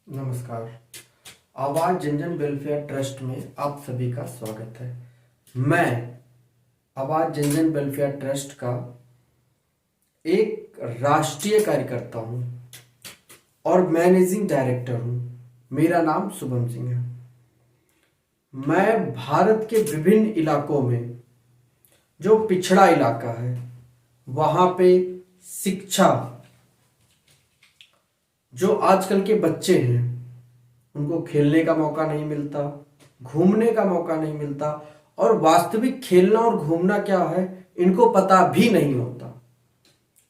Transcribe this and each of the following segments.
नमस्कार। आवाज जनजन वेलफेयर ट्रस्ट में आप सभी का स्वागत है। मैं आवाज जनजन वेलफेयर ट्रस्ट का एक राष्ट्रीय कार्यकर्ता हूं और मैनेजिंग डायरेक्टर हूं। मेरा नाम शुभम सिंह है। मैं भारत के विभिन्न इलाकों में जो पिछड़ा इलाका है वहां पे शिक्षा, जो आजकल के बच्चे हैं उनको खेलने का मौका नहीं मिलता, घूमने का मौका नहीं मिलता और वास्तविक खेलना और घूमना क्या है इनको पता भी नहीं होता।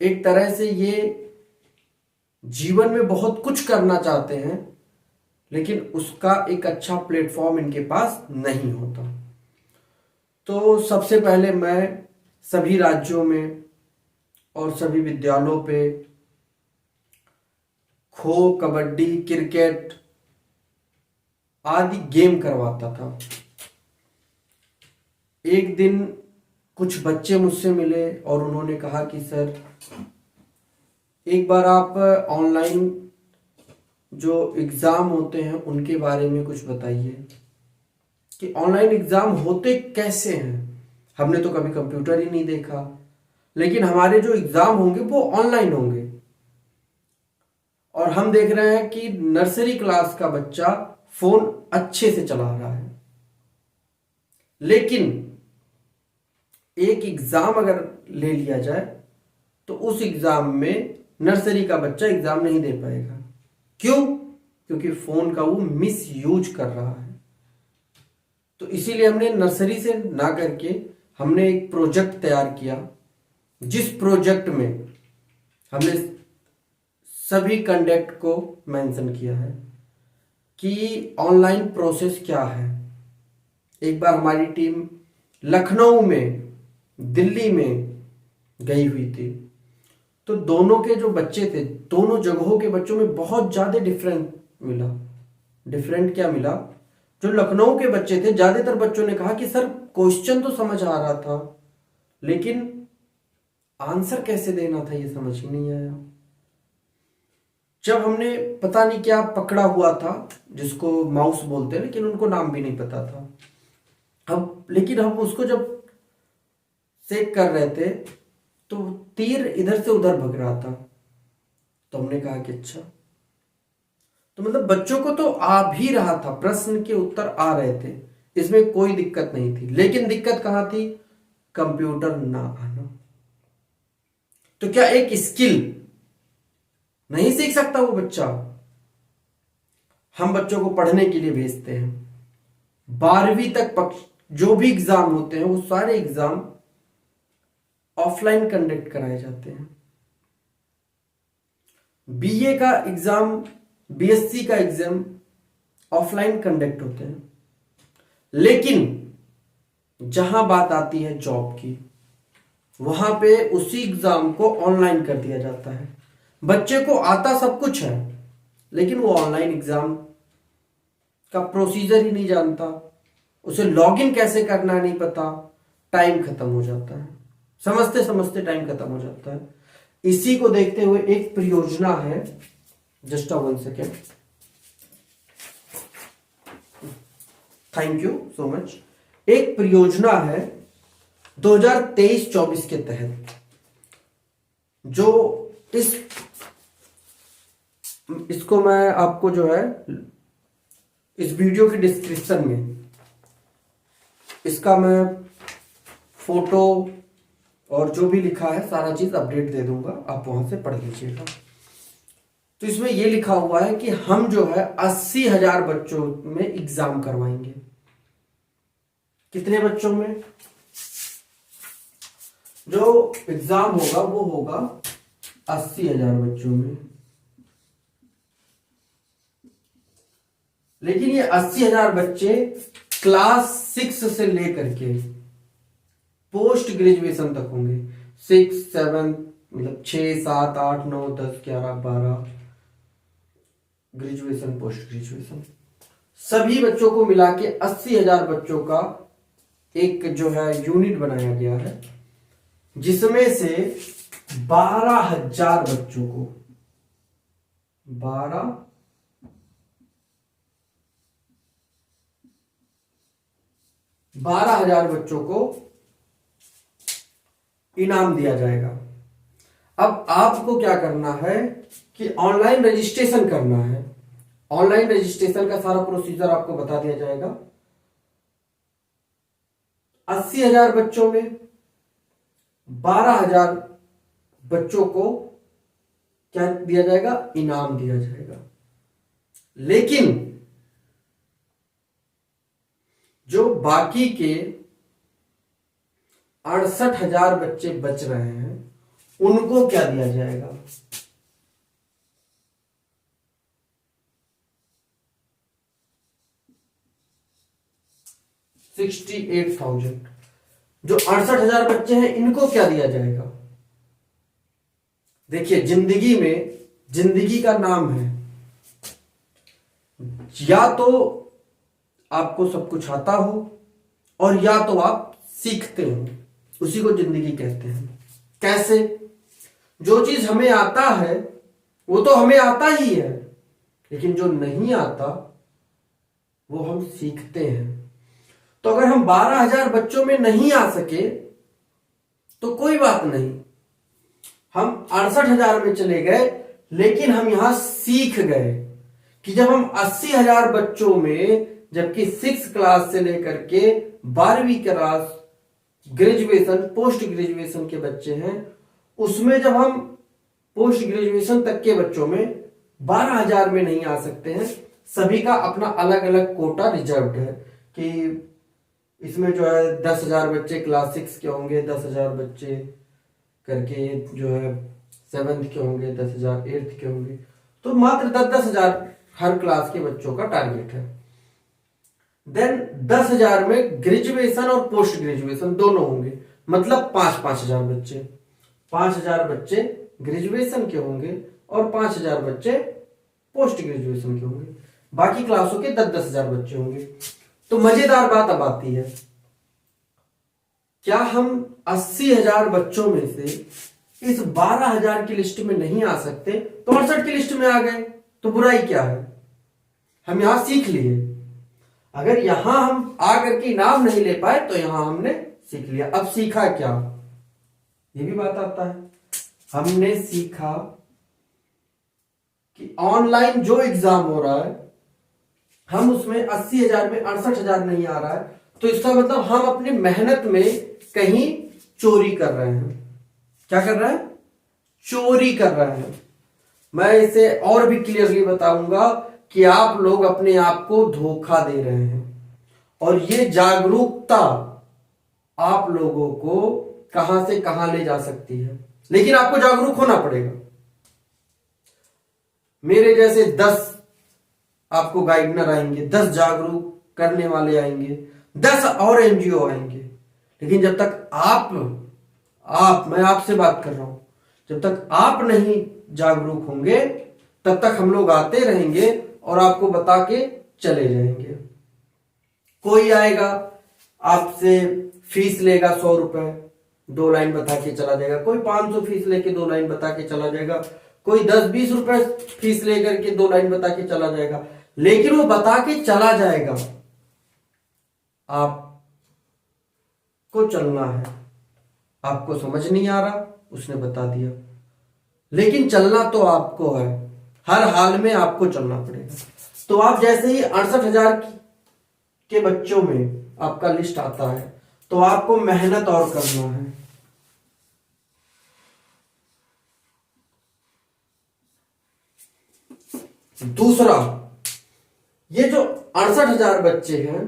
एक तरह से ये जीवन में बहुत कुछ करना चाहते हैं लेकिन उसका एक अच्छा प्लेटफॉर्म इनके पास नहीं होता। तो सबसे पहले मैं सभी राज्यों में और सभी विद्यालयों पे खो, कबड्डी, क्रिकेट आदि गेम करवाता था। एक दिन कुछ बच्चे मुझसे मिले और उन्होंने कहा कि सर एक बार आप ऑनलाइन जो एग्ज़ाम होते हैं उनके बारे में कुछ बताइए कि ऑनलाइन एग्ज़ाम होते कैसे हैं। हमने तो कभी कंप्यूटर ही नहीं देखा, लेकिन हमारे जो एग्ज़ाम होंगे वो ऑनलाइन होंगे और हम देख रहे हैं कि नर्सरी क्लास का बच्चा फोन अच्छे से चला रहा है, लेकिन एक एग्जाम अगर ले लिया जाए तो उस एग्जाम में नर्सरी का बच्चा एग्जाम नहीं दे पाएगा। क्यों? क्योंकि फोन का वो मिस यूज कर रहा है। तो इसीलिए हमने नर्सरी से ना करके हमने एक प्रोजेक्ट तैयार किया, जिस प्रोजेक्ट में हमने सभी कंडक्ट को मेंशन किया है कि ऑनलाइन प्रोसेस क्या है। एक बार हमारी टीम लखनऊ में, दिल्ली में गई हुई थी, तो दोनों के जो बच्चे थे, दोनों जगहों के बच्चों में बहुत ज़्यादा डिफरेंट मिला। डिफरेंट क्या मिला? जो लखनऊ के बच्चे थे, ज़्यादातर बच्चों ने कहा कि सर क्वेश्चन तो समझ आ रहा था लेकिन आंसर कैसे देना था ये समझ ही नहीं आया। जब हमने पता नहीं क्या पकड़ा हुआ था जिसको माउस बोलते हैं, लेकिन उनको नाम भी नहीं पता था। लेकिन हम उसको जब सेक कर रहे थे तो तीर इधर से उधर भग रहा था। तो हमने कहा कि अच्छा, तो मतलब बच्चों को तो आ भी रहा था, प्रश्न के उत्तर आ रहे थे, इसमें कोई दिक्कत नहीं थी। लेकिन दिक्कत कहां थी? कंप्यूटर ना आना। तो क्या एक स्किल नहीं सीख सकता वो बच्चा? हम बच्चों को पढ़ने के लिए भेजते हैं। 12वीं तक जो भी एग्जाम होते हैं वो सारे एग्जाम ऑफलाइन कंडक्ट कराए जाते हैं। बीए का एग्जाम, बीएससी का एग्जाम ऑफलाइन कंडक्ट होते हैं। लेकिन जहां बात आती है जॉब की, वहां पे उसी एग्जाम को ऑनलाइन कर दिया जाता है। बच्चे को आता सब कुछ है लेकिन वो ऑनलाइन एग्जाम का प्रोसीजर ही नहीं जानता, उसे लॉगिन कैसे करना है नहीं पता, टाइम खत्म हो जाता है, समझते समझते टाइम खत्म हो जाता है। इसी को देखते हुए एक परियोजना है, just 1 second, thank you so much. एक परियोजना है 2023-24 के तहत, जो इसको मैं आपको जो है इस वीडियो के डिस्क्रिप्शन में इसका मैं फोटो और जो भी लिखा है सारा चीज अपडेट दे दूंगा, आप वहां से पढ़ लीजिएगा। तो इसमें यह लिखा हुआ है कि हम जो है 80,000 बच्चों में एग्जाम करवाएंगे। कितने बच्चों में? जो एग्जाम होगा वो होगा 80,000 बच्चों में। लेकिन ये 80,000 बच्चे क्लास 6 से लेकर के पोस्ट ग्रेजुएशन तक होंगे। 6, 7 मतलब 6, 7, 8, 9, 10, 11, 12 ग्रेजुएशन, पोस्ट ग्रेजुएशन, सभी बच्चों को मिला के 80,000 बच्चों का एक जो है यूनिट बनाया गया है, जिसमें से 12,000 बच्चों को 12 12,000 बच्चों को इनाम दिया जाएगा। अब आपको क्या करना है कि ऑनलाइन रजिस्ट्रेशन करना है। ऑनलाइन रजिस्ट्रेशन का सारा प्रोसीजर आपको बता दिया जाएगा। 80,000 बच्चों में 12,000 बच्चों को क्या दिया जाएगा? इनाम दिया जाएगा। लेकिन जो बाकी के 68,000 बच्चे बच रहे हैं उनको क्या दिया जाएगा? 68,000 जो 68,000 बच्चे हैं इनको क्या दिया जाएगा? देखिए, जिंदगी में जिंदगी का नाम है, या तो आपको सब कुछ आता हो और या तो आप सीखते हो, उसी को जिंदगी कहते हैं। कैसे? जो चीज हमें आता है वो तो हमें आता ही है, लेकिन जो नहीं आता वो हम सीखते हैं। तो अगर हम 12,000 बच्चों में नहीं आ सके तो कोई बात नहीं, हम 68,000 में चले गए, लेकिन हम यहां सीख गए कि जब हम 80,000 बच्चों में, जबकि 6 क्लास से लेकर के 12वीं क्लास, ग्रेजुएशन, पोस्ट ग्रेजुएशन के बच्चे हैं, उसमें जब हम पोस्ट ग्रेजुएशन तक के बच्चों में 12,000 में नहीं आ सकते हैं, सभी का अपना अलग अलग कोटा रिजर्व्ड है कि इसमें जो है 10,000 बच्चे क्लास 6 के होंगे, 10,000 बच्चे करके जो है 7th के होंगे, 10,000 8th के होंगे। तो मात्र 10,000 हर क्लास के बच्चों का टारगेट है। देन 10,000 में ग्रेजुएशन और पोस्ट ग्रेजुएशन दोनों होंगे, मतलब 5,000 बच्चे। 5,000 बच्चे ग्रेजुएशन के होंगे और 5,000 बच्चे पोस्ट ग्रेजुएशन के होंगे। बाकी क्लासों के 10,000 बच्चे होंगे। तो मजेदार बात अब आती है, क्या हम 80,000 बच्चों में से इस 12,000 की लिस्ट में नहीं आ सकते तो 68 की लिस्ट में आ गए, तो बुराई क्या है? हम यहां सीख लिए। अगर यहां हम आकर के इनाम नहीं ले पाए तो यहां हमने सीख लिया। अब सीखा क्या? ये भी बात आता है। हमने सीखा कि ऑनलाइन जो एग्जाम हो रहा है, हम उसमें 80,000 में 68,000 नहीं आ रहा है, तो इसका मतलब हम अपनी मेहनत में कहीं चोरी कर रहे हैं। क्या कर रहे हैं? चोरी कर रहे हैं। मैं इसे और भी क्लियरली बताऊंगा कि आप लोग अपने आप को धोखा दे रहे हैं, और ये जागरूकता आप लोगों को कहां से कहां ले जा सकती है। लेकिन आपको जागरूक होना पड़ेगा। मेरे जैसे 10 आपको गाइडनर आएंगे, 10 जागरूक करने वाले आएंगे, 10 और एनजीओ आएंगे, लेकिन जब तक मैं आपसे बात कर रहा हूं, जब तक आप नहीं जागरूक होंगे तब तक हम लोग आते रहेंगे और आपको बता के चले जाएंगे। कोई आएगा आपसे फीस लेगा 100 रुपए, 2 लाइन बता के चला जाएगा। कोई 500 फीस लेके 2 लाइन बता के चला जाएगा। कोई 10-20 रुपए फीस लेकर के 2 लाइन बता के चला जाएगा, लेकिन वो बता के चला जाएगा। आपको चलना है। आपको समझ नहीं आ रहा, उसने बता दिया, लेकिन चलना तो आपको है। हर हाल में आपको चलना पड़ेगा। तो आप जैसे ही 68,000 के बच्चों में आपका लिस्ट आता है तो आपको मेहनत और करना है। दूसरा, ये जो 68,000 बच्चे हैं,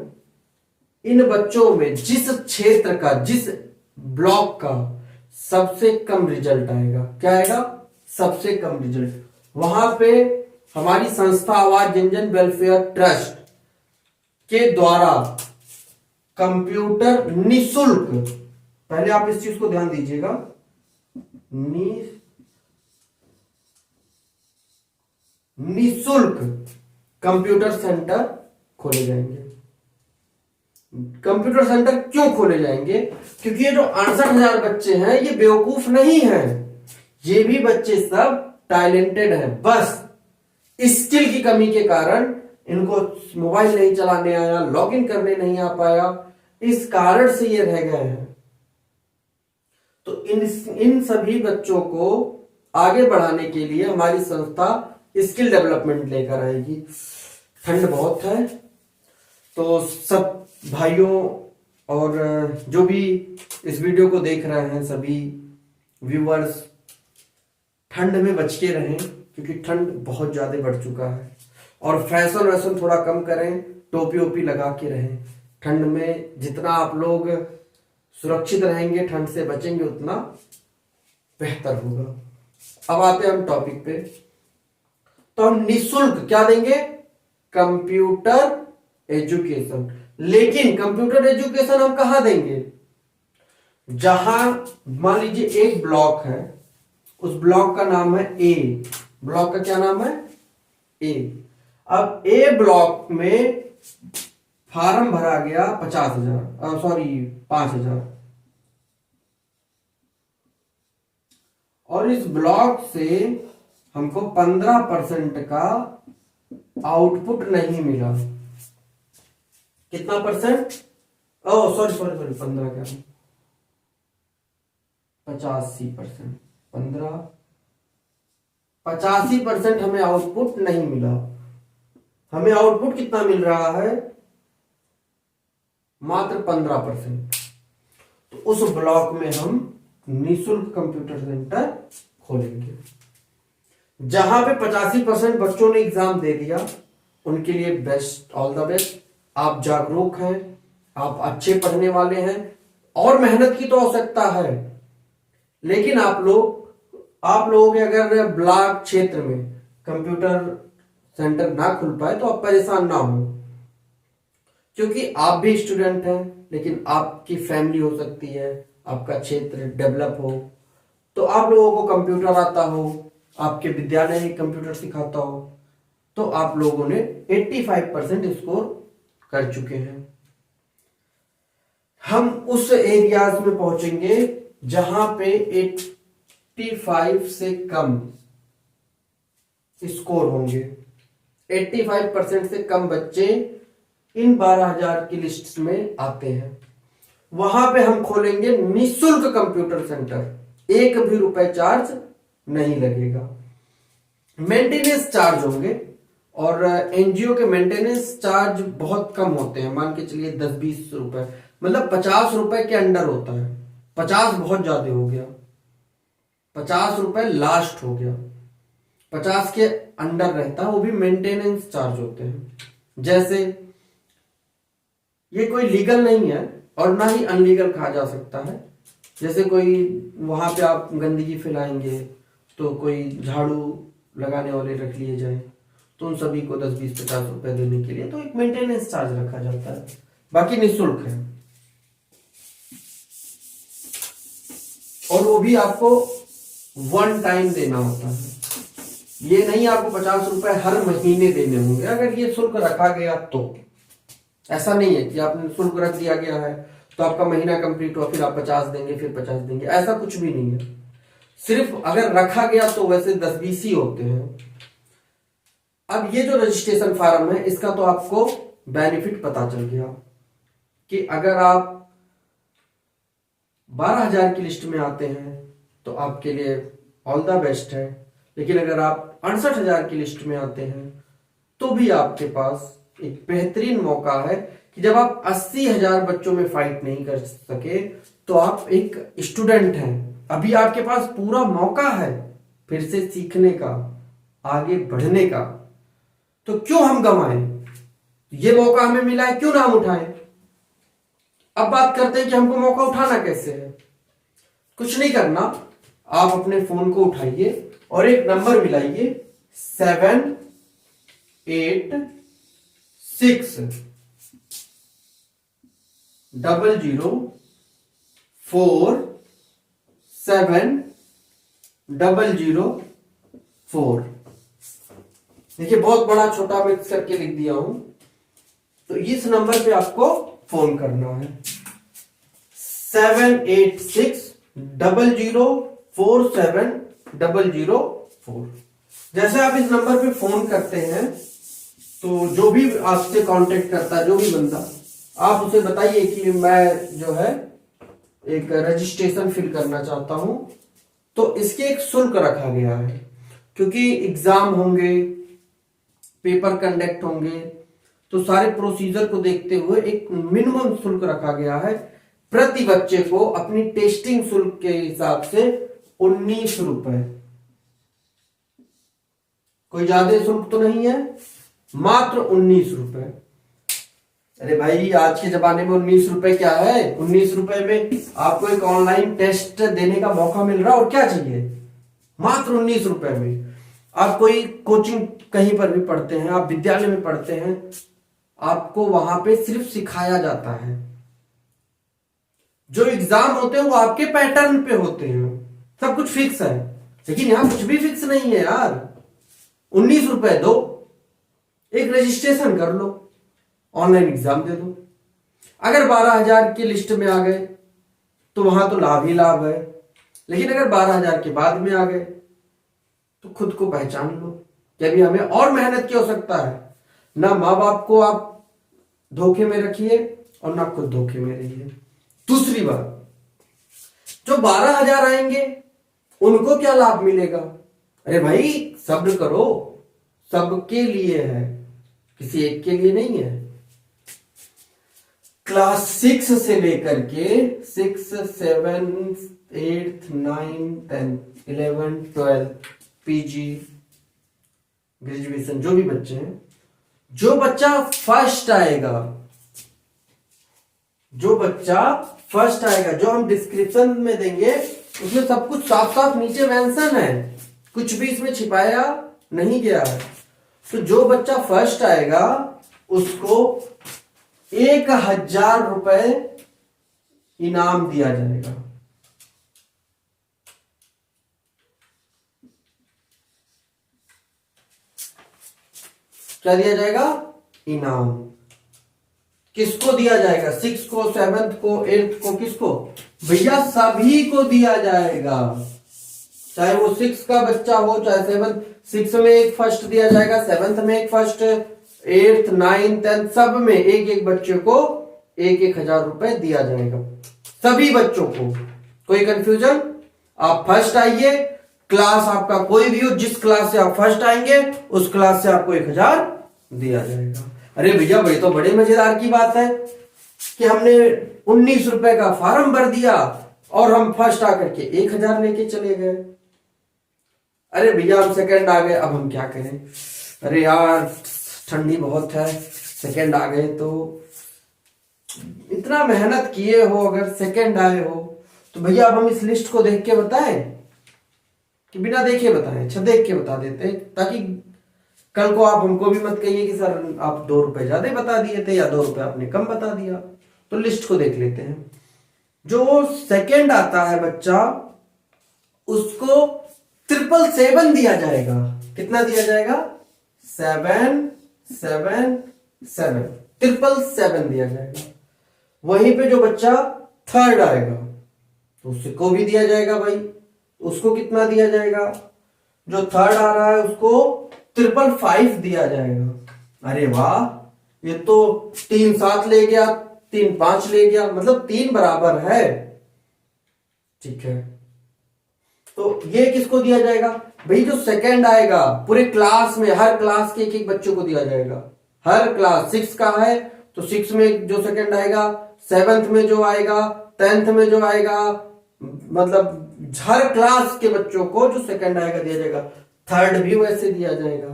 इन बच्चों में जिस क्षेत्र का, जिस ब्लॉक का सबसे कम रिजल्ट आएगा, क्या आएगा? सबसे कम रिजल्ट, वहां पे हमारी संस्था आवाज जनजन वेलफेयर ट्रस्ट के द्वारा कंप्यूटर निशुल्क, पहले आप इस चीज को ध्यान दीजिएगा, निशुल्क कंप्यूटर सेंटर खोले जाएंगे। कंप्यूटर सेंटर क्यों खोले जाएंगे? क्योंकि ये जो 68,000 बच्चे हैं ये बेवकूफ नहीं हैं, ये भी बच्चे सब टैलेंटेड हैं, बस स्किल की कमी के कारण इनको मोबाइल नहीं चलाने आया, लॉगिन करने नहीं आ पाया, इस कारण से ये रह गए हैं। तो इन सभी बच्चों को आगे बढ़ाने के लिए हमारी संस्था स्किल डेवलपमेंट लेकर आएगी। ठंड बहुत है, तो सब भाइयों और जो भी इस वीडियो को देख रहे हैं सभी व्यूअर्स, ठंड में बच के रहें, क्योंकि ठंड बहुत ज्यादा बढ़ चुका है। और फैशन वैशन थोड़ा कम करें, टोपी ओपी लगा के रहें। ठंड में जितना आप लोग सुरक्षित रहेंगे, ठंड से बचेंगे, उतना बेहतर होगा। अब आते हैं हम टॉपिक पे। तो हम निःशुल्क क्या देंगे? Computer education. लेकिन कंप्यूटर एजुकेशन हम कहां देंगे? जहां मान लीजिए एक ब्लॉक है, उस ब्लॉक का नाम है ए। ब्लॉक का क्या नाम है? ए। अब ए ब्लॉक में फॉर्म भरा गया 50,000, सॉरी 5,000, और इस ब्लॉक से हमको 15% का आउटपुट नहीं मिला। कितना परसेंट? ओ सॉरी सॉरी सॉरी 15 क्या, 85%। 85% हमें आउटपुट नहीं मिला। हमें आउटपुट कितना मिल रहा है? मात्र 15%। तो उस ब्लॉक में हम निःशुल्क कंप्यूटर सेंटर खोलेंगे। जहां पे 85% बच्चों ने एग्जाम दे दिया, उनके लिए बेस्ट, ऑल द बेस्ट। आप जागरूक हैं, आप अच्छे पढ़ने वाले हैं, और मेहनत की तो आवश्यकता है। लेकिन आप लोगों के अगर ब्लॉक क्षेत्र में कंप्यूटर सेंटर ना खुल पाए तो आप परेशान ना हो, क्योंकि आप भी स्टूडेंट हैं, लेकिन आपकी फैमिली हो सकती है, आपका क्षेत्र डेवलप हो, तो आप लोगों को कंप्यूटर आता हो, आपके विद्यालय कंप्यूटर सिखाता हो, तो आप लोगों ने 85% स्कोर कर चुके हैं। हम उस एरियाज में पहुंचेंगे जहां पे 85 से कम स्कोर होंगे। 85% से कम बच्चे इन 12,000 की लिस्ट में आते हैं। वहां पे हम खोलेंगे निःशुल्क कंप्यूटर सेंटर। एक भी रुपए चार्ज नहीं लगेगा। मेंटेनेंस चार्ज होंगे, और एनजीओ के मेंटेनेंस चार्ज बहुत कम होते हैं। मान के चलिए 10-20 रुपए, मतलब 50 रुपए के अंडर होता है। 50 बहुत ज्यादा हो गया, 50 रुपए लास्ट हो गया। 50 के अंडर रहता है, वो भी मेंटेनेंस चार्ज होते हैं। जैसे ये कोई लीगल नहीं है और ना ही अनलीगल कहा जा सकता है। जैसे कोई वहां पे आप गंदगी फैलाएंगे तो कोई झाड़ू लगाने वाले रख लिए जाए, तो उन सभी को 10-20-50 रुपए देने के लिए तो एक मेंटेनेंस चार्ज रखा जाता है। बाकी निःशुल्क है, और वो भी आपको वन टाइम देना होता है। ये नहीं आपको 50 रुपए हर महीने देने होंगे अगर ये शुल्क रखा गया तो। ऐसा नहीं है कि आपने शुल्क रख दिया गया है तो आपका महीना कंप्लीट हुआ फिर आप 50 देंगे फिर 50 देंगे, ऐसा कुछ भी नहीं है। सिर्फ अगर रखा गया तो वैसे 10-20 ही होते हैं। अब ये जो रजिस्ट्रेशन फॉर्म है, इसका तो आपको बेनिफिट पता चल गया कि अगर आप 12,000 की लिस्ट में आते हैं तो आपके लिए ऑल द बेस्ट है। लेकिन अगर आप 68,000 की लिस्ट में आते हैं तो भी आपके पास एक बेहतरीन मौका है कि जब आप 80,000 बच्चों में फाइट नहीं कर सके तो आप एक स्टूडेंट हैं, अभी आपके पास पूरा मौका है फिर से सीखने का, आगे बढ़ने का। तो क्यों हम गंवाएं? ये मौका हमें मिला है, क्यों ना हम उठाएं? अब बात करते हैं कि हमको मौका उठाना कैसे है। कुछ नहीं करना, आप अपने फोन को उठाइए और एक नंबर मिलाइए 786-0047-004। देखिए बहुत बड़ा छोटा मिक्स करके लिख दिया हूं। तो इस नंबर पे आपको फोन करना है 786-0047-004। जैसे आप इस नंबर पे फोन करते हैं तो जो भी आपसे कांटेक्ट करता है, जो भी बंदा, आप उसे बताइए कि मैं जो है एक रजिस्ट्रेशन फिल करना चाहता हूं, तो इसके एक शुल्क रखा गया है, क्योंकि एग्जाम होंगे, पेपर कंडक्ट होंगे, तो सारे प्रोसीजर को देखते हुए एक मिनिमम शुल्क रखा गया है प्रति बच्चे को अपनी टेस्टिंग शुल्क के हिसाब से 19 रुपए। कोई ज्यादा शुल्क तो नहीं है, मात्र 19 रुपए। अरे भाई आज के जमाने में 19 रुपए क्या है, 19 रुपए में आपको एक ऑनलाइन टेस्ट देने का मौका मिल रहा, और क्या चाहिए, मात्र 19 रुपए में। आप कोई कोचिंग कहीं पर भी पढ़ते हैं, आप विद्यालय में पढ़ते हैं, आपको वहां पे सिर्फ सिखाया जाता है, जो एग्जाम होते हैं वो आपके पैटर्न पे होते हैं, सब कुछ फिक्स है। लेकिन यहां कुछ भी फिक्स नहीं है यार। 19 रुपए दो, एक रजिस्ट्रेशन कर लो, ऑनलाइन एग्जाम दे दो। अगर 12,000 की लिस्ट में आ गए तो वहां तो लाभ ही लाभ है, लेकिन अगर 12,000 के बाद में आ गए तो खुद को पहचान लो कि अभी हमें और मेहनत की आवश्यकता है। ना माँ बाप को आप धोखे में रखिए और ना खुद धोखे में रहिए। दूसरी बात, जो 12,000 आएंगे उनको क्या लाभ मिलेगा? अरे भाई सब्र करो, सबके लिए है, किसी एक के लिए नहीं है। क्लास 6 से लेकर के 6, 7, 8, 9, 10, 11, 12, पीजी, ग्रेजुएशन, जो भी बच्चे हैं, जो बच्चा फर्स्ट आएगा, जो बच्चा फर्स्ट आएगा, जो हम डिस्क्रिप्शन में देंगे उसमें सब कुछ साफ साफ नीचे मेंशन है, कुछ भी इसमें छिपाया नहीं गया है। तो जो बच्चा फर्स्ट आएगा उसको 1,000 रुपए इनाम दिया जाएगा। क्या दिया जाएगा? इनाम। किसको दिया जाएगा? 6 को, 7th को, 8th को, किसको? भैया सभी को दिया जाएगा, चाहे वो 6 का बच्चा हो, चाहे 7th। 6 में एक फर्स्ट दिया जाएगा, 7th में एक फर्स्ट, 8th, 9th, 10th, सब में एक एक बच्चे को 1,000 रुपए दिया जाएगा, सभी बच्चों को। कोई कंफ्यूजन? आप फर्स्ट आइए, क्लास आपका कोई भी हो, जिस क्लास से आप फर्स्ट आएंगे उस क्लास से आपको 1,000 दिया जाएगा। अरे भैया भाई तो बड़े मजेदार की बात है कि हमने 19 रुपए का फॉर्म भर दिया और हम फर्स्ट आकर के 1,000 लेके चले गए। अरे भैया हम सेकंड आ गए, अब हम क्या करें? अरे यार ठंडी बहुत है, सेकंड आ गए तो इतना मेहनत किए हो, अगर सेकंड आए हो तो भैया अब हम इस लिस्ट को देख के बताएं कि बिना देखे बताएं? अच्छा देख के बता देते, ताकि कल को आप हमको भी मत कहिए कि सर आप 2 रुपए ज्यादा बता दिए थे या 2 रुपए आपने कम बता दिया। तो लिस्ट को देख लेते हैं। जो सेकंड आता है बच्चा उसको 777 दिया जाएगा। कितना दिया जाएगा? 7, 7, 7, 777 दिया जाएगा। वहीं पे जो बच्चा थर्ड आएगा तो उसको भी दिया जाएगा भाई, उसको कितना दिया जाएगा? जो थर्ड आ रहा है उसको 555 दिया जाएगा। अरे वाह, ये तो 3 7 ले गया, 3 5 ले गया, मतलब 3 बराबर है। ठीक है, तो ये किसको दिया जाएगा? भाई जो सेकंड आएगा पूरे क्लास में, हर क्लास के एक एक बच्चों को दिया जाएगा। हर क्लास 6 का है तो 6 में जो सेकंड आएगा, 7th में जो आएगा, 10th में जो आएगा, मतलब हर क्लास के बच्चों को जो सेकंड आएगा दिया जाएगा। थर्ड भी वैसे दिया जाएगा।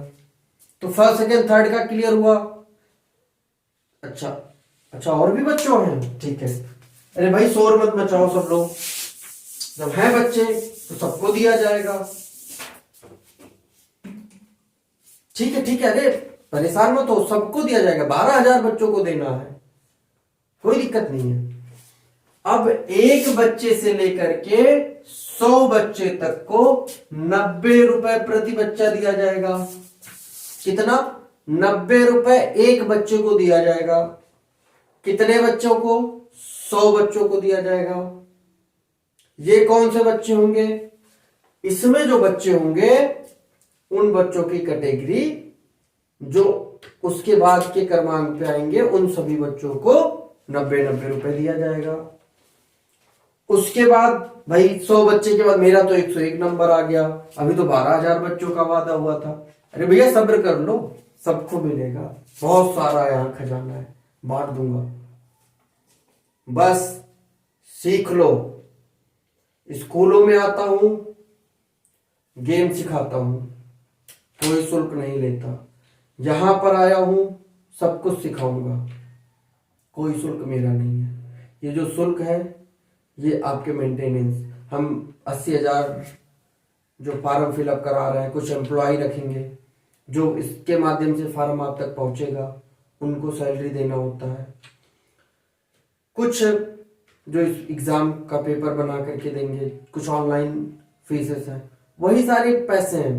तो फर्स्ट सेकंड थर्ड का क्लियर हुआ। अच्छा और भी बच्चों हैं? ठीक है। अरे भाई शोर मत मचाओ सब लोग, जब हैं बच्चे तो सबको दिया जाएगा। ठीक है, अरे परेशान मत हो, सबको दिया जाएगा। 12,000 बच्चों को देना है, कोई दिक्कत नहीं है। अब एक बच्चे से लेकर के 100 बच्चे तक को 90 रुपए प्रति बच्चा दिया जाएगा। कितना? 90 रुपए एक बच्चे को दिया जाएगा। कितने बच्चों को? 100 बच्चों को दिया जाएगा। ये कौन से बच्चे होंगे? इसमें जो बच्चे होंगे उन बच्चों की कैटेगरी जो उसके बाद के क्रमांक पे आएंगे, उन सभी बच्चों को 90 रुपए दिया जाएगा। उसके बाद भाई 100 बच्चे के बाद मेरा तो 101 नंबर आ गया। अभी तो 12,000 बच्चों का वादा हुआ था। अरे भैया सब्र कर लो, सबको मिलेगा। बहुत सारा यहाँ खजाना है, बांट दूंगा, बस सीख लो। स्कूलों में आता हूं, गेम सिखाता हूं, कोई शुल्क नहीं लेता। यहां पर आया हूं, सब कुछ सिखाऊंगा, कोई शुल्क मेरा नहीं है। ये जो शुल्क है ये आपके मेंटेनेंस, हम 80,000 जो फार्म फिलअप करा रहे हैं, कुछ एम्प्लॉय रखेंगे जो इसके माध्यम से फार्म आप तक पहुंचेगा, उनको सैलरी देना होता है। कुछ जो इस एग्जाम का पेपर बना करके देंगे, कुछ ऑनलाइन फीसेस हैं, वही सारे पैसे हैं।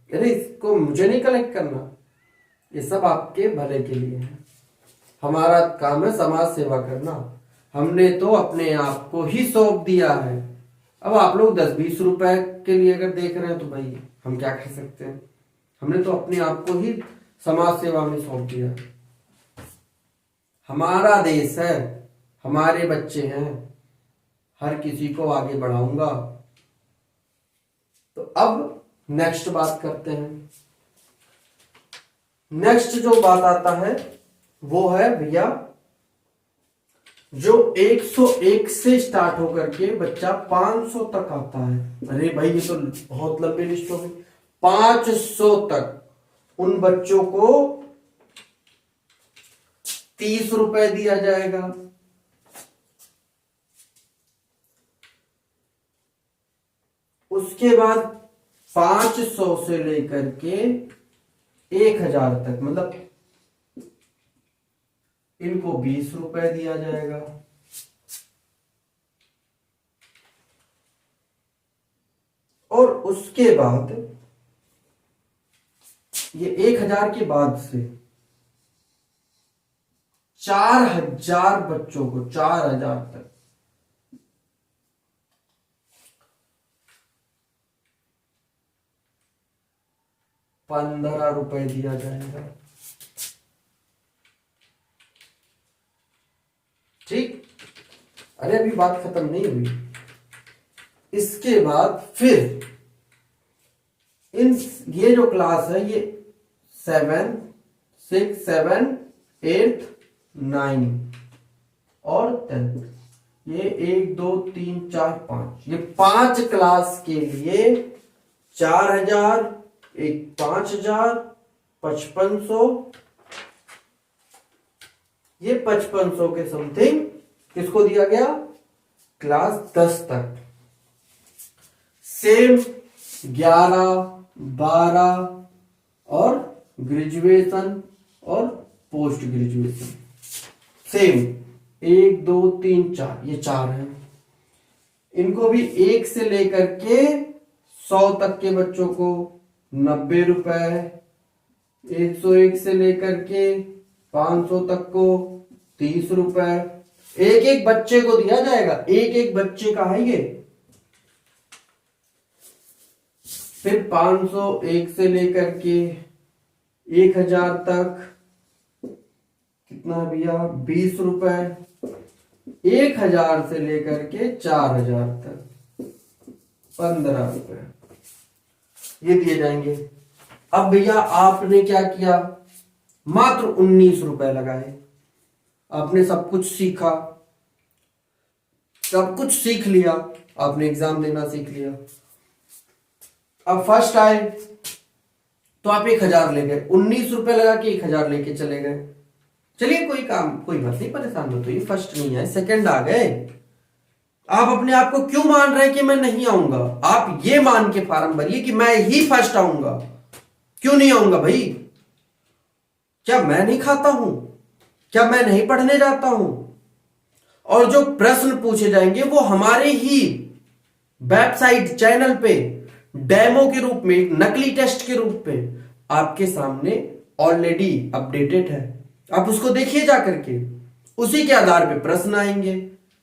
अरे इसको मुझे नहीं कलेक्ट करना, ये सब आपके भले के लिए है। हमारा काम है समाज सेवा करना। हमने तो अपने आप को ही सौंप दिया है। अब आप लोग 10-20 रुपए के लिए अगर देख रहे हैं तो भाई हम क्या कर सकते हैं। हमने तो अपने आप को ही समाज सेवा में सौंप दिया। हमारा देश है, हमारे बच्चे हैं, हर किसी को आगे बढ़ाऊंगा। तो अब नेक्स्ट बात करते हैं। नेक्स्ट जो बात आता है वो है भैया जो 101 से स्टार्ट होकर के बच्चा 500 तक आता है। अरे भाई ये तो बहुत लंबी लिस्ट हो गई। 500 तक उन बच्चों को 30 रुपए दिया जाएगा। उसके बाद 500 से लेकर के 1,000 तक, मतलब इनको 20 रुपए दिया जाएगा। और उसके बाद ये 1,000 के बाद से 4,000 बच्चों को, 4,000 तक 15 रुपए दिया जाएगा। ठीक, अरे अभी बात खत्म नहीं हुई। इसके बाद फिर ये जो क्लास है ये 7, 6, 7, 8, 9 और 10, ये 1, 2, 3, 4, 5, ये 5 क्लास के लिए 4,000, एक 5,000, 5,500, ये 5,500 के समथिंग किसको दिया गया, क्लास 10 तक। सेम 11, 12 और ग्रेजुएशन और पोस्ट ग्रेजुएशन सेम 1, 2, 3, 4, ये 4 हैं। इनको भी 1 से लेकर के 100 तक के बच्चों को 90 रुपए, 101 से लेकर के 500 तक को 30 रुपए, एक एक बच्चे को दिया जाएगा। एक एक बच्चे का है ये। फिर 501 से लेकर के 1,000 तक कितना भैया, 20 रुपए। 1,000 से लेकर के 4,000 तक 15 रुपए ये दिए जाएंगे। अब भैया आपने क्या किया, मात्र 19 रुपए लगाए। आपने सब कुछ सीखा, सब कुछ सीख लिया, आपने एग्जाम देना सीख लिया। अब फर्स्ट आए तो आप 1,000 ले गए, 19 रुपए लगा के 1,000 लेके चले गए। चलिए कोई काम, कोई बात नहीं, परेशान मत होइए, फर्स्ट नहीं है, सेकंड आ गए। आप अपने आप को क्यों मान रहे हैं कि मैं नहीं आऊंगा? आप ये मान के फार्म भरिए कि मैं ही फर्स्ट आऊंगा। क्यों नहीं आऊंगा भाई? क्या मैं नहीं खाता हूं? क्या मैं नहीं पढ़ने जाता हूं? और जो प्रश्न पूछे जाएंगे वो हमारे ही वेबसाइट चैनल पे डेमो के रूप में, नकली टेस्ट के रूप में आपके सामने ऑलरेडी अपडेटेड है। आप उसको देखिए जा करके, उसी के आधार पे प्रश्न आएंगे।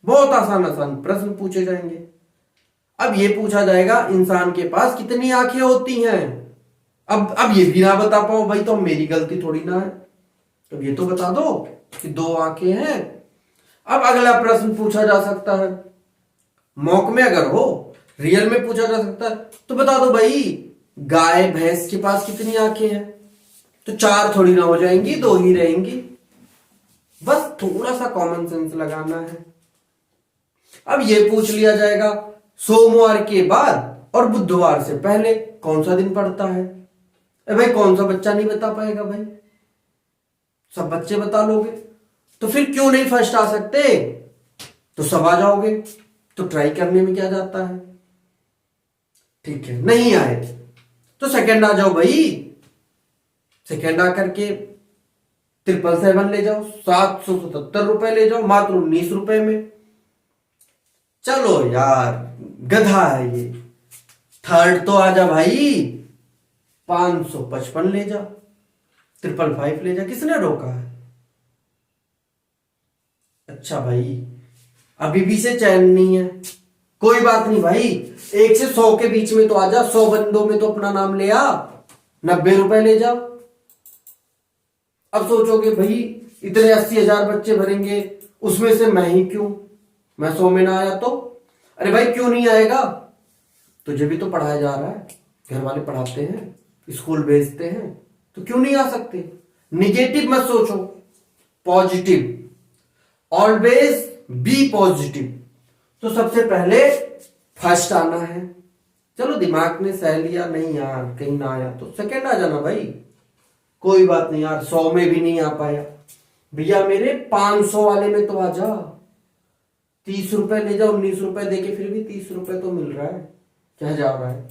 बहुत आसान आसान प्रश्न पूछे जाएंगे। अब ये पूछा जाएगा इंसान के पास कितनी आंखें होती हैं। अब ये भी ना बता पाओ भाई, तो मेरी गलती थोड़ी ना है। अब ये तो बता दो कि 2 आंखें हैं। अब अगला प्रश्न पूछा जा सकता है, मॉक में अगर हो, रियल में पूछा जा सकता है, तो बता दो भाई गाय भैंस के पास कितनी आंखें हैं? तो 4 थोड़ी ना हो जाएंगी, 2 ही रहेंगी। बस थोड़ा सा कॉमन सेंस लगाना है। अब ये पूछ लिया जाएगा सोमवार के बाद और बुधवार से पहले कौन सा दिन पड़ता है? भाई कौन सा बच्चा नहीं बता पाएगा भाई? सब बच्चे बता लोगे, तो फिर क्यों नहीं फर्स्ट आ सकते? तो सब आ जाओगे, तो ट्राई करने में क्या जाता है? ठीक है, नहीं आए तो सेकंड आ जाओ भाई। सेकंड आकर के 777 ले जाओ, 777 रुपए ले जाओ, मात्र 19 रुपए में। चलो यार, गधा है ये। थर्ड तो आ जा भाई, 555 ले जा, 555 ले जा, किसने रोका है? अच्छा भाई, अभी भी से चैन नहीं है, कोई बात नहीं भाई, 1 से 100 के बीच में तो आ जा, 100 बंदों में तो अपना नाम ले आ, 90 रुपए ले जा। अब सोचोगे भाई इतने 80,000 बच्चे भरेंगे, उसमें से मैं ही क्यों, मैं 100 में ना आया तो? अरे भाई क्यों नहीं आएगा? तुझे भी तो पढ़ाया जा रहा है, घर वाले पढ़ाते हैं, स्कूल भेजते हैं, तो क्यों नहीं आ सकते? निगेटिव मत सोचो, पॉजिटिव, ऑलवेज बी पॉजिटिव। तो सबसे पहले फर्स्ट आना है। चलो दिमाग ने सह लिया, नहीं यार कहीं ना आया तो सेकंड आ जाना भाई, कोई बात नहीं यार, 100 में भी नहीं आ पाया भैया मेरे, 500 वाले में तो आ जा, 30 रुपए ले जाओ, 19 रुपए देके फिर भी 30 रुपए तो मिल रहा है, क्या जा रहा है?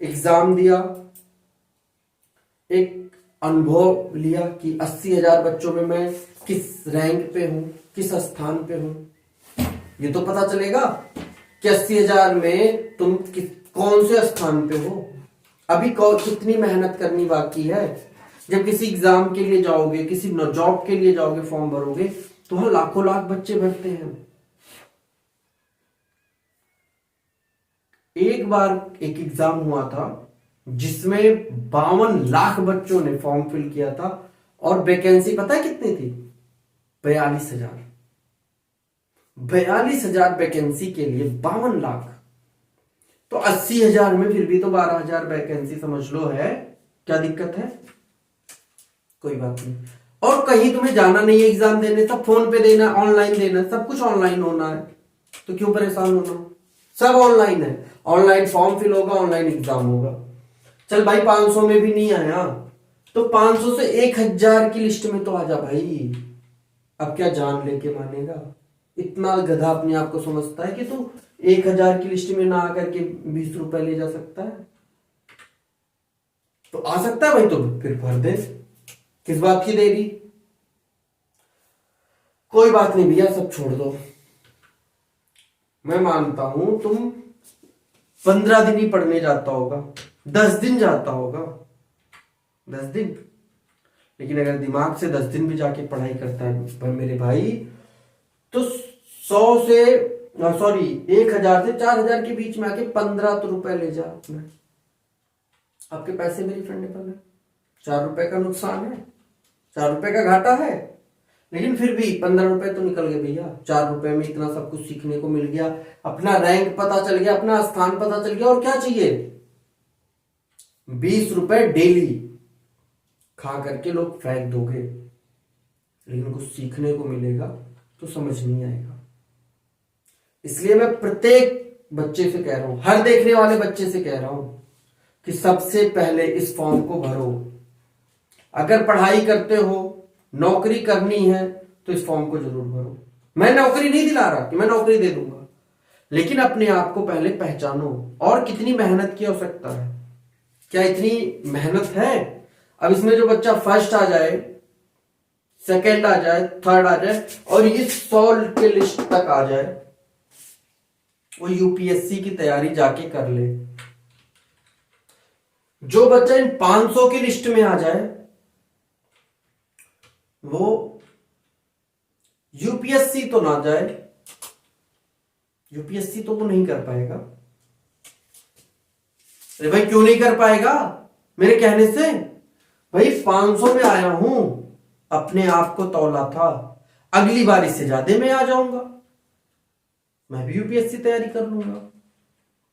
एग्जाम दिया, एक अनुभव लिया कि 80,000 बच्चों में मैं किस रैंक पे हूं, किस स्थान पे हूं। ये तो पता चलेगा कि 80,000 में तुम कौन से स्थान पे हो, अभी कितनी मेहनत करनी बाकी है। जब किसी एग्जाम के लिए जाओगे, किसी जॉब के लिए जाओगे, फॉर्म भरोगे, तो वहां लाखों लाख बच्चे भरते हैं। एक बार एक एग्जाम हुआ था जिसमें 52 लाख बच्चों ने फॉर्म फिल किया था, और वैकेंसी पता है कितनी थी? 42,000। 42,000 वैकेंसी के लिए 52 लाख, तो 80,000 में फिर भी तो 12,000 वैकेंसी समझ लो है, क्या दिक्कत है? कोई बात नहीं। और कहीं तुम्हें जाना नहीं है एग्जाम देने, सब फोन पे देना, ऑनलाइन देना, सब कुछ ऑनलाइन होना है, तो क्यों परेशान होना? सब ऑनलाइन है, ऑनलाइन फॉर्म फिल होगा, ऑनलाइन एग्जाम होगा। चल भाई 500 में भी नहीं आया, तो 500 से 1,000 की लिस्ट में तो आ जा भाई। अब क्या जान लेके मानेगा? इतना गधा अपने आप को समझता है कि तू 1,000 की लिस्ट में ना आकर के 20 रुपए ले जा सकता है? तो आ सकता है भाई, तो फिर भर दे, किस बात की देरी? कोई बात नहीं भैया, सब छोड़ दो। मैं मानता हूं तुम 15 दिन ही पढ़ने जाता होगा, 10 दिन जाता होगा, 10 दिन, लेकिन अगर दिमाग से 10 दिन भी जाके पढ़ाई करता है मेरे भाई, तो 100 से 1,000 से 4,000 के बीच में आके 15 तो रुपए ले जा अपने, आपके पैसे भी रिफंडेबल है। 4 रुपए का नुकसान है, 4 रुपए का घाटा है, लेकिन फिर भी 15 रुपए तो निकल गए भैया। 4 रुपए में इतना सब कुछ सीखने को मिल गया, अपना रैंक पता चल गया, अपना स्थान पता चल गया, और क्या चाहिए? 20 रुपए डेली खा करके लोग फेंक दोगे, लेकिन कुछ सीखने को मिलेगा तो समझ नहीं आएगा। इसलिए मैं प्रत्येक बच्चे से कह रहा हूं, हर देखने वाले बच्चे से कह रहा हूं कि सबसे पहले इस फॉर्म को भरो। अगर पढ़ाई करते हो, नौकरी करनी है, तो इस फॉर्म को जरूर भरो। मैं नौकरी नहीं दिला रहा कि मैं नौकरी दे दूंगा, लेकिन अपने आप को पहले पहचानो, और कितनी मेहनत की आवश्यकता है, क्या इतनी मेहनत है? अब इसमें जो बच्चा फर्स्ट आ जाए, सेकंड आ जाए, थर्ड आ जाए, और ये 100 के लिस्ट तक आ जाए, वो यूपीएससी की तैयारी जाके कर ले। जो बच्चा इन 500 की लिस्ट में आ जाए, वो यूपीएससी तो ना जाए, यूपीएससी तो वो नहीं कर पाएगा। अरे भाई क्यों नहीं कर पाएगा मेरे कहने से? भाई 500 में आया हूं, अपने आप को तौला था, अगली बार इससे ज्यादा मैं आ जाऊंगा, मैं भी यूपीएससी तैयारी कर लूंगा।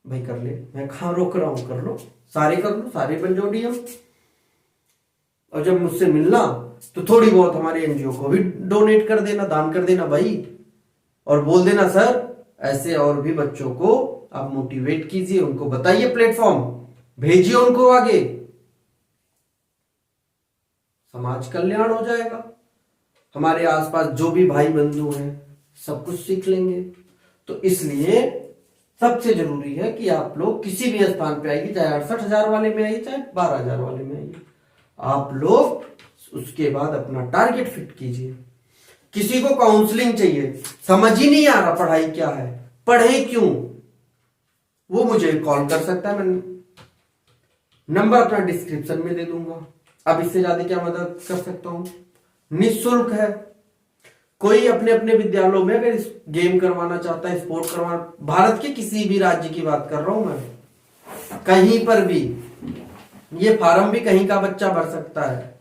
भाई कर ले, मैं कहां रोक रहा हूं, कर लो, सारे कर लो, सारे बन जाओ डीएम। और जब मुझसे मिलना तो थोड़ी बहुत हमारे एनजीओ को भी डोनेट कर देना, दान कर देना भाई। और बोल देना सर ऐसे और भी बच्चों को आप मोटिवेट कीजिए, उनको बताइए प्लेटफॉर्म, भेजिए उनको आगे, समाज कल्याण हो जाएगा। हमारे आसपास जो भी भाई बंधु हैं सब कुछ सीख लेंगे। तो इसलिए सबसे जरूरी है कि आप लोग किसी भी स्थान पे आइए, चाहे 68,000 वाले में आइए, चाहे 12,000 वाले में आइए, आप लोग उसके बाद अपना टारगेट फिट कीजिए। किसी को काउंसलिंग चाहिए, समझ ही नहीं आ रहा पढ़ाई क्या है, पढ़े क्यों, वो मुझे कॉल कर सकता है, मैं नंबर अपना डिस्क्रिप्शन में दे दूंगा। अब इससे ज्यादा क्या मदद कर सकता हूं, निःशुल्क है। कोई अपने अपने विद्यालयों में अगर गेम करवाना चाहता है, स्पोर्ट करवाना, भारत के किसी भी राज्य की बात कर रहा हूं मैं, कहीं पर भी ये फार्म भी कहीं का बच्चा भर सकता है।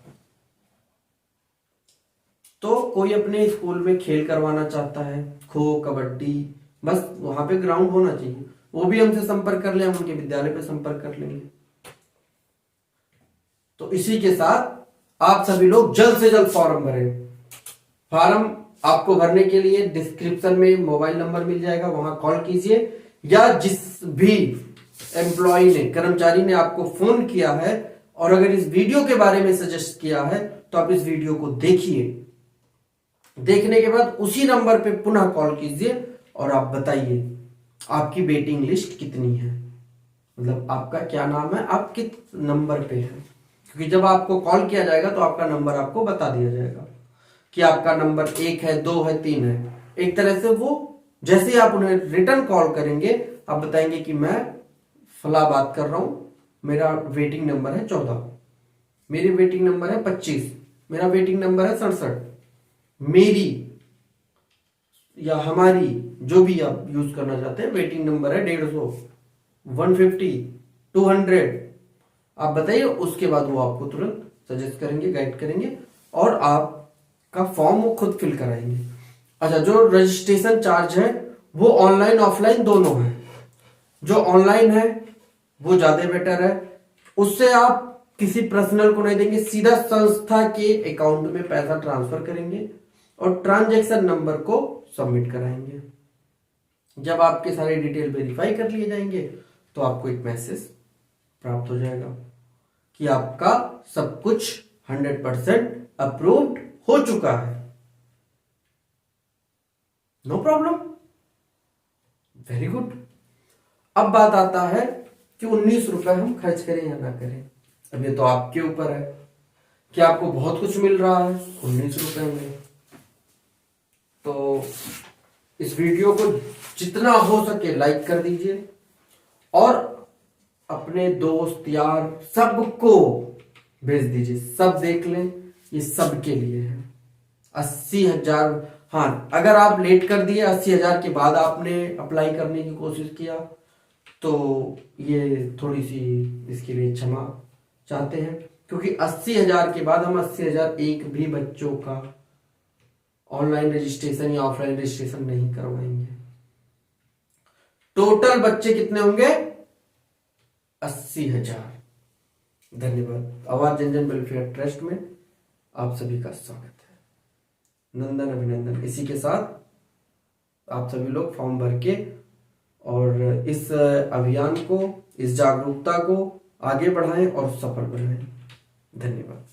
तो कोई अपने स्कूल में खेल करवाना चाहता है, खो कबड्डी, बस वहां पे ग्राउंड होना चाहिए, वो भी हमसे संपर्क कर ले, हम उनके विद्यालय पे संपर्क कर लेंगे। तो इसी के साथ आप सभी लोग जल्द से जल्द फॉर्म भरें। फॉर्म आपको भरने के लिए डिस्क्रिप्शन में मोबाइल नंबर मिल जाएगा, वहां कॉल कीजिए, या जिस भी एम्प्लॉय ने, कर्मचारी ने आपको फोन किया है और अगर इस वीडियो के बारे में सजेस्ट किया है तो आप इस वीडियो को देखिए, देखने के बाद उसी नंबर पे पुनः कॉल कीजिए और आप बताइए आपकी वेटिंग लिस्ट कितनी है, मतलब आपका क्या नाम है, आप किस नंबर पे है। क्योंकि जब आपको कॉल किया जाएगा तो आपका नंबर आपको बता दिया जाएगा कि आपका नंबर 1 है, 2 है, 3 है। एक तरह से वो जैसे ही आप उन्हें रिटर्न कॉल करेंगे, आप बताएंगे कि मैं फला बात कर रहा हूं, मेरा वेटिंग नंबर है 14, मेरी वेटिंग नंबर है 25, मेरा वेटिंग नंबर है 67, मेरी या हमारी जो भी आप यूज करना चाहते हैं वेटिंग नंबर है 150, 150, 200, आप बताइए। उसके बाद वो आपको तुरंत सजेस्ट करेंगे, गाइड करेंगे और आपका फॉर्म वो खुद फिल कराएंगे। अच्छा, जो रजिस्ट्रेशन चार्ज है वो ऑनलाइन ऑफलाइन दोनों है। जो ऑनलाइन है वो ज्यादा बेटर है, उससे आप किसी पर्सनल को नहीं देंगे, सीधा संस्था के अकाउंट में पैसा ट्रांसफर करेंगे और ट्रांजैक्शन नंबर को सबमिट कराएंगे। जब आपके सारे डिटेल वेरीफाई कर लिए जाएंगे तो आपको एक मैसेज प्राप्त हो जाएगा कि आपका सब कुछ 100% अप्रूव्ड हो चुका है। No problem, very good. अब बात आता है कि 19 रुपए हम खर्च करें या ना करें। अब ये तो आपके ऊपर है कि आपको बहुत कुछ मिल रहा है 19 रुपए में। तो इस वीडियो को जितना हो सके लाइक कर दीजिए और अपने दोस्त यार सबको भेज दीजिए, सब देख लें, ये सबके लिए है। 80,000, हाँ अगर आप लेट कर दिए, 80,000 के बाद आपने अप्लाई करने की कोशिश किया तो ये थोड़ी सी इसके लिए क्षमा चाहते हैं, क्योंकि 80,000 के बाद हम 80,000 एक भी बच्चों का ऑनलाइन रजिस्ट्रेशन या ऑफलाइन रजिस्ट्रेशन नहीं करवाएंगे। टोटल बच्चे कितने होंगे? 80,000। धन्यवाद। आवाज जनजन वेलफेयर ट्रस्ट में आप सभी का स्वागत है, नंदन अभिनंदन। इसी के साथ आप सभी लोग फॉर्म भर के और इस अभियान को, इस जागरूकता को आगे बढ़ाएं और सफल बनाएं। धन्यवाद।